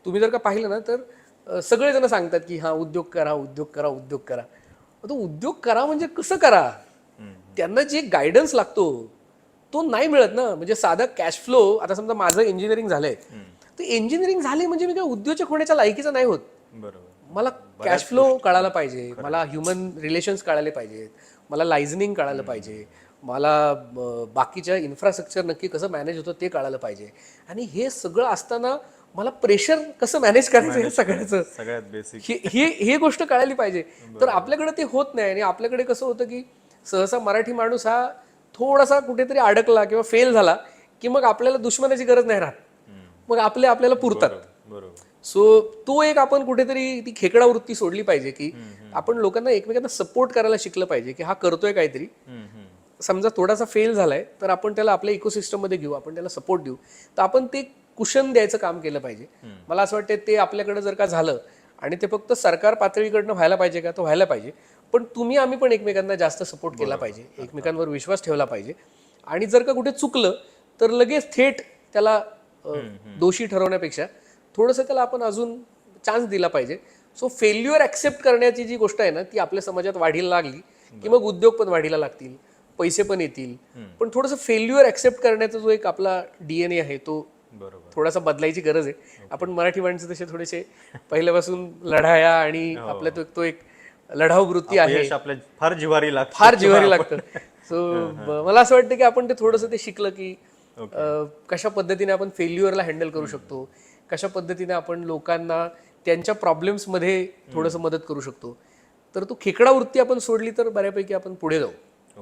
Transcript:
तुम्ही जर का पाहिलं ना तर सगळेजण सांगतात की हा उद्योग करा उद्योग करा उद्योग करा. तो उद्योग करा म्हणजे कसं करा, त्यांना जे गायडन्स लागतो तो नाही मिळत ना. म्हणजे साधा कॅश फ्लो, आता समजा माझं इंजिनिअरिंग झालंय तर इंजिनिअरिंग झाले म्हणजे मी काय उद्योजक होण्याच्या लायकीचा नाही होत. बरोबर. मला कॅश फ्लो कळायला पाहिजे, मला ह्युमन रिलेशन्स कळायला पाहिजेत, मला लायझनिंग कळायला पाहिजे, मला बाकीच्या इन्फ्रास्ट्रक्चर नक्की कसं मॅनेज होतं ते कळायला पाहिजे. आणि हे सगळं असताना मला प्रेशर कसं मॅनेज करायचं हे सगळ्याचं सगळ्यात बेसिक. ही गोष्ट कळायला पाहिजे. तर आपल्याकडे ते होत नाही. आणि आपल्याकडे कसं होतं की सहसा मराठी माणूस हा थोडासा कुठेतरी अडकला किंवा फेल झाला की मग आपल्याला दुश्मनाची गरज नाही राहत, मग आपल्याला पुरतात. बरोबर. सो तो एक आपण कुठेतरी ती खेकडा वृत्ती सोडली पाहिजे की आपण लोकांना एकमेकांना सपोर्ट करायला शिकलं पाहिजे की हा करतोय काहीतरी, समजा थोडासा फेल झालाय तर आपण त्याला आपल्या इकोसिस्टममध्ये घेऊ, आपण त्याला सपोर्ट देऊ. तर आपण ते कुशन द्यायचं काम केलं पाहिजे. मला असं वाटतं ते आपल्याकडे जर का झालं, आणि ते फक्त सरकार पातळीकडनं व्हायला पाहिजे का, तो व्हायला पाहिजे, पण तुम्ही आम्ही पण एकमेकांना जास्त सपोर्ट केला पाहिजे, एकमेकांवर विश्वास ठेवला पाहिजे. आणि जर का कुठे चुकलं तर लगेच थेट त्याला दोषी ठरवण्यापेक्षा थोडंसं त्याला आपण अजून चान्स दिला पाहिजे. सो फेल्युअर ॲक्सेप्ट करण्याची जी गोष्ट आहे ना ती आपल्या समाजात वाढीला लागली की मग उद्योग पण वाढीला लागतील, पैसे पण येतील. पण थोडंसं फेल्युअर ॲक्सेप्ट करण्याचा जो एक आपला DNA आहे तो थोडासा बदलायची गरज आहे. आपण मराठी माणसं तसे थोडेसे पहिल्यापासून लढाया आणि आपल्या तो एक लढाऊ वृत्ती आहे, आपल्या फार जिव्हारी लागतं, फार जिव्हारी लागतं. सो मला असं वाटतं की आपण ते थोडंसं ते शिकलं की कशा पद्धतीने आपण फेल्युअरला हँडल करू शकतो, कशा पद्धतीने आपण लोकांना त्यांच्या प्रॉब्लेम्समध्ये थोडंसं मदत करू शकतो. तर तो खेकडा वृत्ती आपण सोडली तर बऱ्यापैकी आपण पुढे जाऊ.